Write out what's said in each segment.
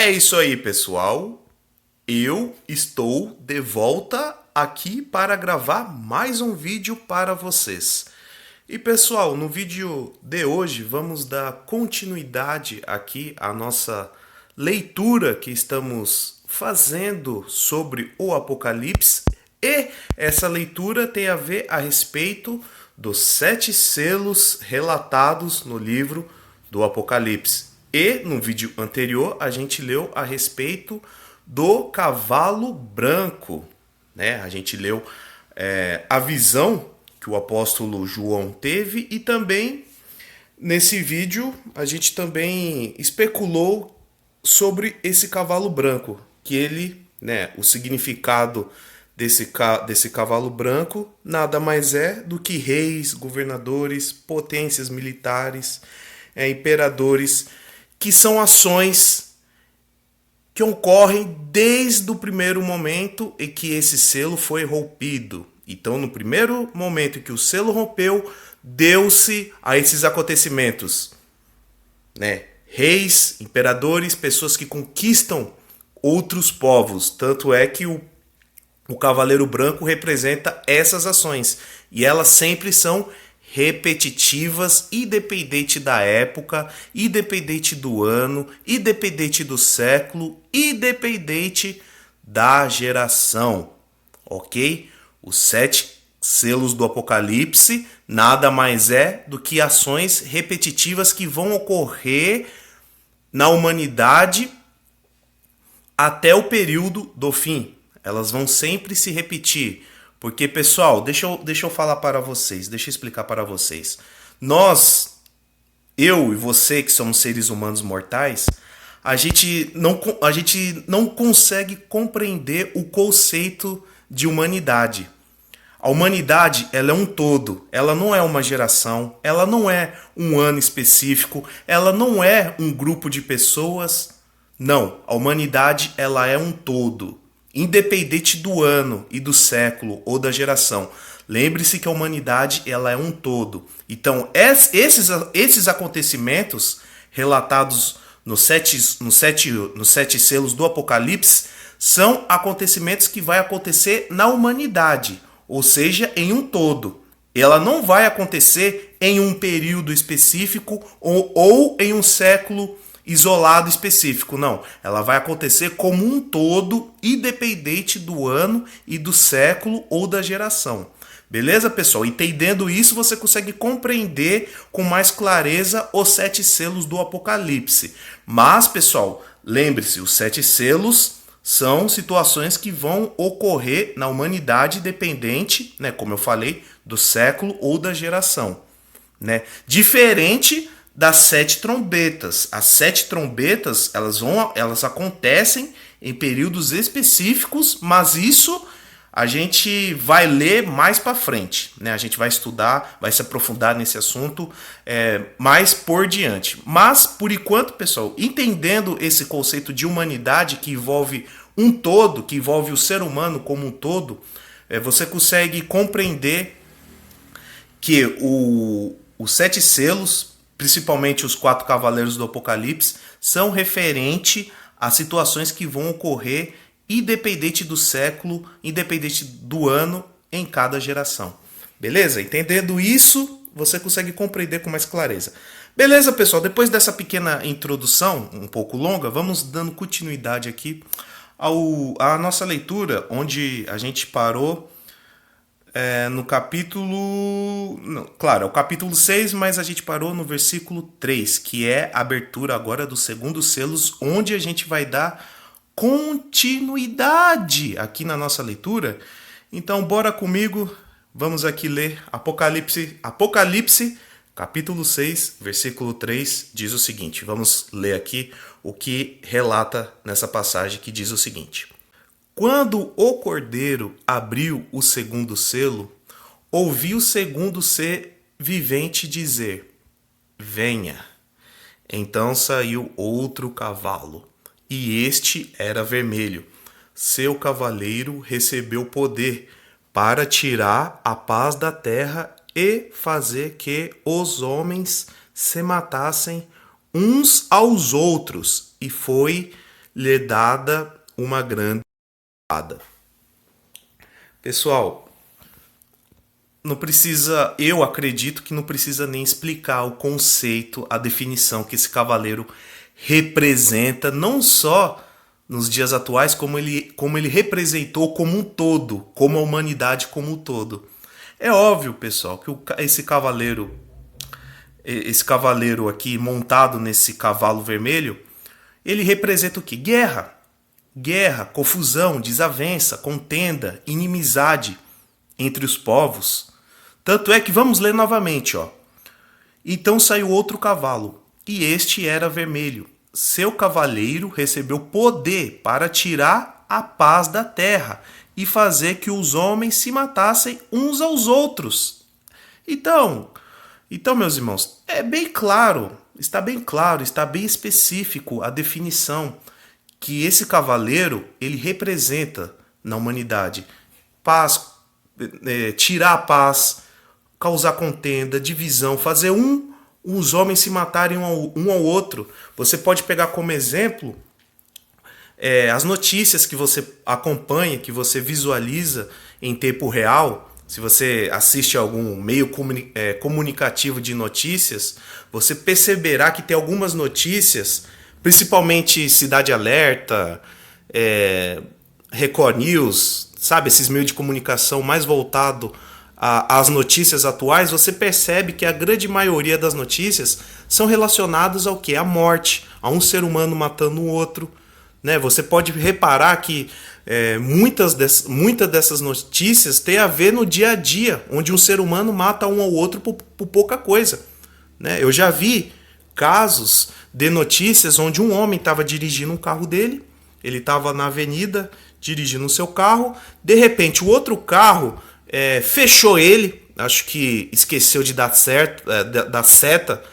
É isso aí, pessoal. Eu estou de volta aqui para gravar mais um vídeo para vocês. E pessoal, no vídeo de hoje vamos dar continuidade aqui à nossa leitura que estamos fazendo sobre o Apocalipse. E essa leitura tem a ver a respeito dos 7 selos relatados no livro do Apocalipse. E no vídeo anterior a gente leu a respeito do cavalo branco, né? A gente leu a visão que o apóstolo João teve e também nesse vídeo a gente também especulou sobre esse cavalo branco, que ele, né, o significado desse cavalo branco nada mais é do que reis, governadores, potências militares, imperadores, que são ações que ocorrem desde o primeiro momento em que esse selo foi rompido. Então, no primeiro momento em que o selo rompeu, deu-se a esses acontecimentos, né? Reis, imperadores, pessoas que conquistam outros povos. Tanto é que o Cavaleiro Branco representa essas ações. E elas sempre são repetitivas, independente da época, independente do ano, independente do século, independente da geração. Ok? Os 7 selos do Apocalipse nada mais é do que ações repetitivas que vão ocorrer na humanidade até o período do fim. Elas vão sempre se repetir. Porque, pessoal, deixa eu falar para vocês, deixa eu explicar para vocês. Nós, eu e você que somos seres humanos mortais, a gente não consegue compreender o conceito de humanidade. A humanidade, ela é um todo, ela não é uma geração, ela não é um ano específico, ela não é um grupo de pessoas. Não, a humanidade, ela é um todo, independente do ano e do século ou da geração. Lembre-se que a humanidade, ela é um todo. Então, esses acontecimentos relatados nos sete selos do Apocalipse são acontecimentos que vai acontecer na humanidade, ou seja, em um todo. Ela não vai acontecer em um período específico ou em um século isolado específico, não. Ela vai acontecer como um todo, independente do ano e do século ou da geração. Beleza, pessoal? Entendendo isso, você consegue compreender com mais clareza os 7 selos do Apocalipse. Mas, pessoal, lembre-se, os 7 selos são situações que vão ocorrer na humanidade dependente, né, como eu falei, do século ou da geração, né? Diferente das 7 trombetas. As 7 trombetas, elas acontecem em períodos específicos, mas isso a gente vai ler mais para frente, né? A gente vai estudar, vai se aprofundar nesse assunto mais por diante. Mas, por enquanto, pessoal, entendendo esse conceito de humanidade que envolve um todo, que envolve o ser humano como um todo, você consegue compreender que os 7 selos, principalmente os 4 cavaleiros do Apocalipse, são referente a situações que vão ocorrer independente do século, independente do ano, em cada geração. Beleza? Entendendo isso, você consegue compreender com mais clareza. Beleza, pessoal? Depois dessa pequena introdução, um pouco longa, vamos dando continuidade aqui à nossa leitura, onde a gente parou no capítulo... Não, claro, é o capítulo 6, mas a gente parou no versículo 3, que é a abertura agora dos segundos selos, onde a gente vai dar continuidade aqui na nossa leitura. Então, bora comigo, vamos aqui ler Apocalipse, capítulo 6, versículo 3, diz o seguinte. Vamos ler aqui o que relata nessa passagem, que diz o seguinte. Quando o Cordeiro abriu o segundo selo, ouvi o segundo ser vivente dizer, venha. Então saiu outro cavalo, e este era vermelho. Seu cavaleiro recebeu poder para tirar a paz da terra e fazer que os homens se matassem uns aos outros, e foi lhe dada uma grande espada. Pessoal, não precisa, eu acredito que não precisa nem explicar o conceito, a definição que esse cavaleiro representa, não só nos dias atuais, como ele representou como um todo, como a humanidade como um todo. É óbvio, pessoal, que esse cavaleiro aqui montado nesse cavalo vermelho, ele representa o quê? Guerra. Guerra, confusão, desavença, contenda, inimizade entre os povos. Tanto é que vamos ler novamente, ó. Então saiu outro cavalo, e este era vermelho. Seu cavaleiro recebeu poder para tirar a paz da terra e fazer que os homens se matassem uns aos outros. Então, meus irmãos, é bem claro, está bem específico a definição que esse cavaleiro ele representa na humanidade. Paz, tirar a paz, causar contenda, divisão, fazer os homens se matarem um ao outro. Você pode pegar como exemplo as notícias que você acompanha, que você visualiza em tempo real. Se você assiste a algum meio comunicativo de notícias, você perceberá que tem algumas notícias, principalmente Cidade Alerta, Record News, sabe, esses meios de comunicação mais voltado às notícias atuais, você percebe que a grande maioria das notícias são relacionadas ao quê? À morte, a um ser humano matando o outro. Né? Você pode reparar que muitas dessas notícias têm a ver no dia a dia, onde um ser humano mata um ao outro por pouca coisa. Né? Eu já vi casos de notícias onde um homem estava dirigindo um carro dele, ele estava na avenida dirigindo o seu carro, de repente o outro carro fechou ele, acho que esqueceu de dar seta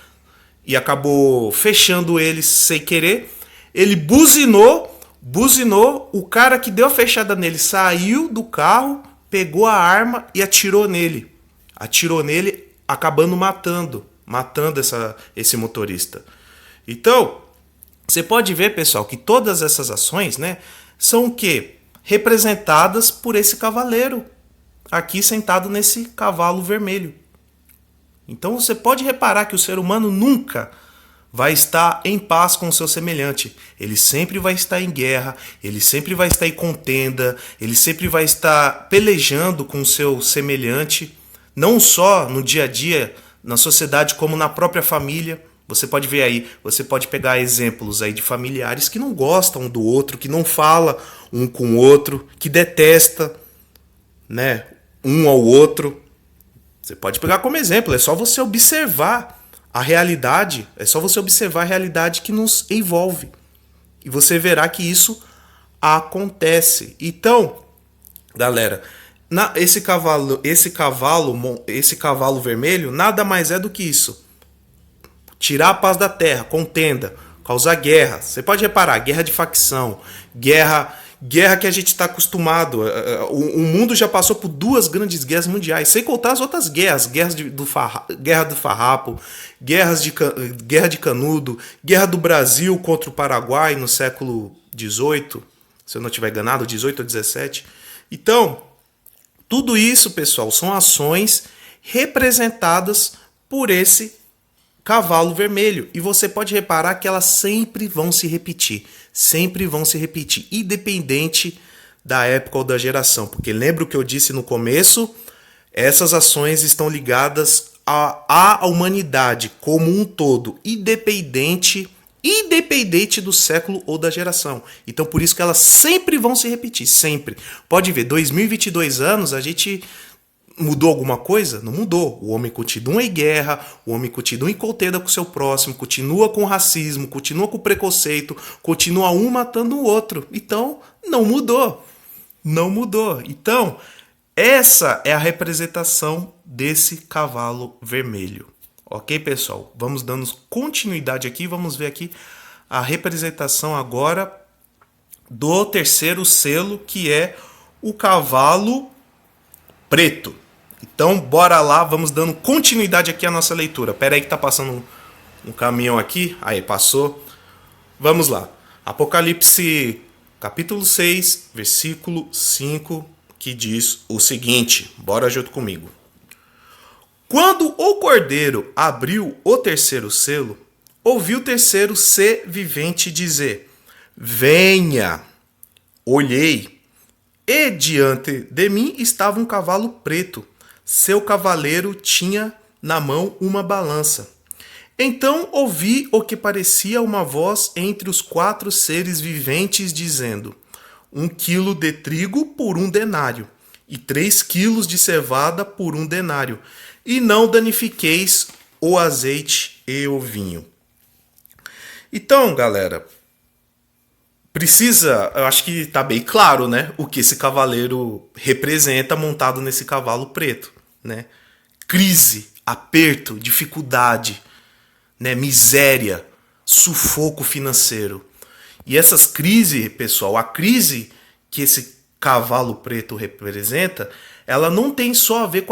e acabou fechando ele sem querer. Ele buzinou, o cara que deu a fechada nele saiu do carro, pegou a arma e atirou nele, acabando matando esse motorista. Então, você pode ver, pessoal, que todas essas ações, né, são o quê? Representadas por esse cavaleiro aqui sentado nesse cavalo vermelho. Então você pode reparar que o ser humano nunca vai estar em paz com o seu semelhante. Ele sempre vai estar em guerra, ele sempre vai estar em contenda, ele sempre vai estar pelejando com o seu semelhante, não só no dia a dia, na sociedade, como na própria família. Você pode ver aí, você pode pegar exemplos aí de familiares que não gostam um do outro, que não fala um com o outro, que detesta, né, um ao outro. Você pode pegar como exemplo, é só você observar a realidade, que nos envolve. E você verá que isso acontece. Então, galera, esse cavalo vermelho nada mais é do que isso. Tirar a paz da terra, contenda, causar guerra. Você pode reparar, guerra de facção, guerra que a gente está acostumado. O mundo já passou por 2 grandes guerras mundiais, sem contar as outras guerras. Guerra do Farrapo, guerra de Canudo, guerra do Brasil contra o Paraguai no século XVIII, se eu não estiver enganado, 18 ou 17. Então, tudo isso, pessoal, são ações representadas por esse cavalo vermelho. E você pode reparar que elas sempre vão se repetir, independente da época ou da geração. Porque lembra o que eu disse no começo? Essas ações estão ligadas à humanidade como um todo, independente do século ou da geração. Então por isso que elas sempre vão se repetir, sempre. Pode ver, 2022 anos, a gente mudou alguma coisa? Não mudou. O homem continua em guerra, o homem continua em contenda com o seu próximo, continua com racismo, continua com preconceito, continua um matando o outro. Então, não mudou. Então, essa é a representação desse cavalo vermelho. Ok, pessoal? Vamos dando continuidade aqui, vamos ver aqui a representação agora do terceiro selo, que é o cavalo preto. Então, bora lá, vamos dando continuidade aqui à nossa leitura. Pera aí que tá passando um caminhão aqui. Aí, passou. Vamos lá. Apocalipse capítulo 6, versículo 5, que diz o seguinte, bora junto comigo. Quando o cordeiro abriu o terceiro selo, ouvi o terceiro ser vivente dizer, venha, olhei, e diante de mim estava um cavalo preto, seu cavaleiro tinha na mão uma balança. Então ouvi o que parecia uma voz entre os 4 seres viventes dizendo, 1 quilo de trigo por 1 denário, e 3 quilos de cevada por 1 denário, e não danifiqueis o azeite e o vinho. Então, galera, eu acho que está bem claro, né, o que esse cavaleiro representa montado nesse cavalo preto, né? Crise, aperto, dificuldade, né, miséria, sufoco financeiro. E essas crises, pessoal, a crise que esse cavalo preto representa, ela não tem só a ver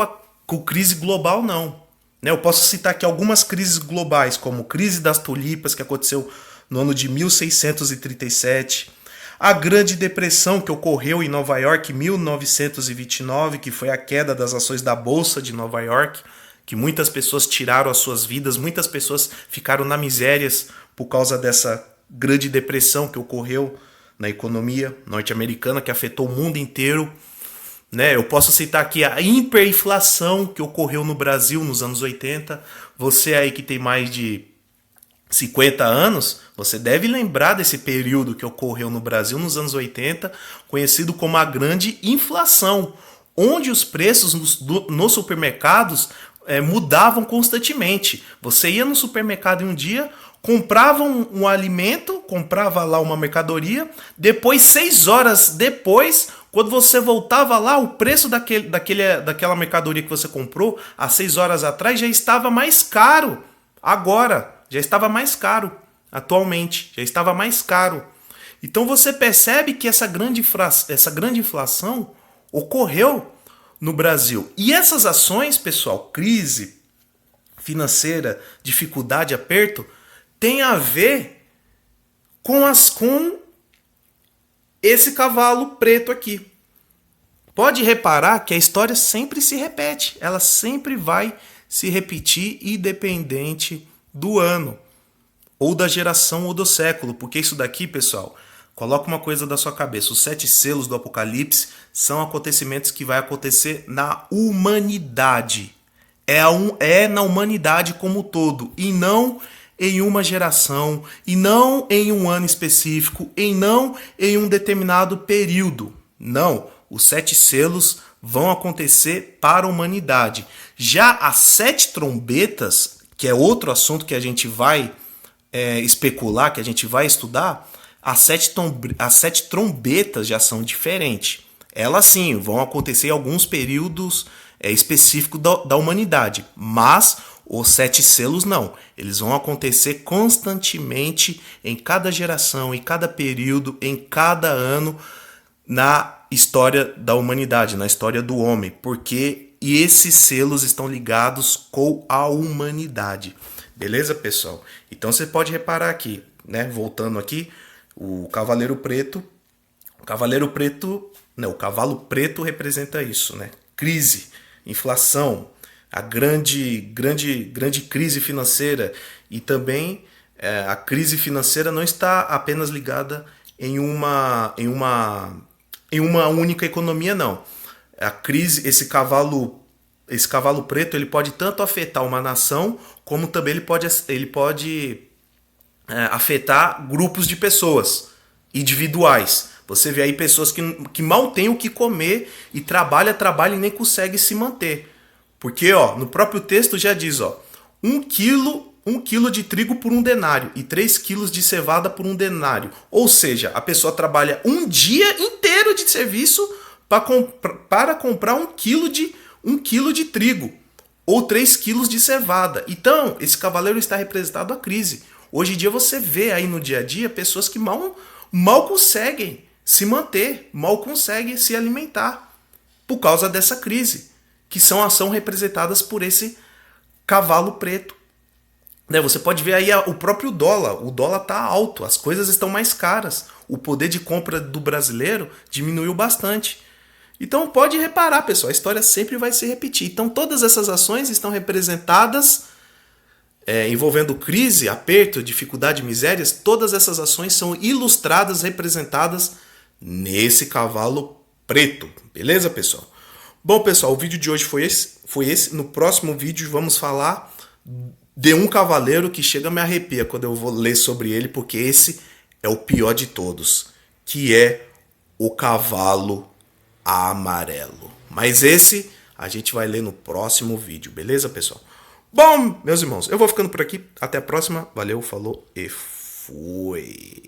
com crise global, não. Né, eu posso citar aqui algumas crises globais, como a crise das tulipas, que aconteceu no ano de 1637, a Grande Depressão, que ocorreu em Nova York em 1929, que foi a queda das ações da Bolsa de Nova York, que muitas pessoas tiraram as suas vidas, muitas pessoas ficaram na miséria por causa dessa Grande Depressão que ocorreu na economia norte-americana, que afetou o mundo inteiro. Né? Eu posso citar aqui a hiperinflação que ocorreu no Brasil nos anos 80. Você aí que tem mais de 50 anos, você deve lembrar desse período que ocorreu no Brasil nos anos 80, conhecido como a Grande Inflação, onde os preços nos supermercados mudavam constantemente. Você ia no supermercado em um dia, comprava um alimento, comprava lá uma mercadoria, depois, 6 horas depois, quando você voltava lá, o preço daquela mercadoria que você comprou há 6 horas atrás já estava mais caro. Agora, já estava mais caro. Atualmente, já estava mais caro. Então você percebe que essa grande inflação ocorreu no Brasil. E essas ações, pessoal, crise financeira, dificuldade, aperto, tem a ver com esse cavalo preto aqui. Pode reparar que a história sempre se repete. Ela sempre vai se repetir independente do ano, ou da geração, ou do século. Porque isso daqui, pessoal, coloca uma coisa da sua cabeça. Os 7 selos do Apocalipse são acontecimentos que vai acontecer na humanidade. É na humanidade como um todo. E não em uma geração. E não em um ano específico. E não em um determinado período. Não. Os 7 selos vão acontecer para a humanidade. Já as 7 trombetas, que é outro assunto que a gente vai especular, que a gente vai estudar, as 7 trombetas já são diferentes. Elas sim vão acontecer em alguns períodos específicos da humanidade, mas os 7 selos não. Eles vão acontecer constantemente em cada geração, em cada período, em cada ano na história da humanidade, na história do homem, porque esses selos estão ligados com a humanidade. Beleza, pessoal? Então você pode reparar aqui, né? Voltando aqui, o cavaleiro preto, o cavalo preto representa isso, né? Crise, inflação, a grande crise financeira, e também a crise financeira não está apenas ligada em uma única economia, não. A crise, esse cavalo preto, ele pode tanto afetar uma nação, como também ele pode afetar grupos de pessoas individuais. Você vê aí pessoas que mal têm o que comer e trabalha e nem consegue se manter. Porque no próprio texto já diz, 1 quilo de trigo por 1 denário e 3 quilos de cevada por 1 denário. Ou seja, a pessoa trabalha um dia inteiro de serviço para comprar 1 quilo de trigo ou 3 quilos de cevada. Então, esse cavaleiro está representado a crise. Hoje em dia você vê aí no dia a dia pessoas que mal conseguem se manter, mal conseguem se alimentar por causa dessa crise, que são representadas por esse cavalo preto. Né, você pode ver aí o próprio dólar. O dólar tá alto, as coisas estão mais caras. O poder de compra do brasileiro diminuiu bastante. Então pode reparar, pessoal, a história sempre vai se repetir. Então todas essas ações estão representadas envolvendo crise, aperto, dificuldade, misérias. Todas essas ações são ilustradas, representadas nesse cavalo preto. Beleza, pessoal? Bom, pessoal, o vídeo de hoje foi esse. No próximo vídeo vamos falar de um cavaleiro que chega a me arrepia quando eu vou ler sobre ele, porque esse é o pior de todos, que é o cavalo amarelo. Mas esse a gente vai ler no próximo vídeo, beleza, pessoal? Bom, meus irmãos, eu vou ficando por aqui. Até a próxima. Valeu, falou e fui.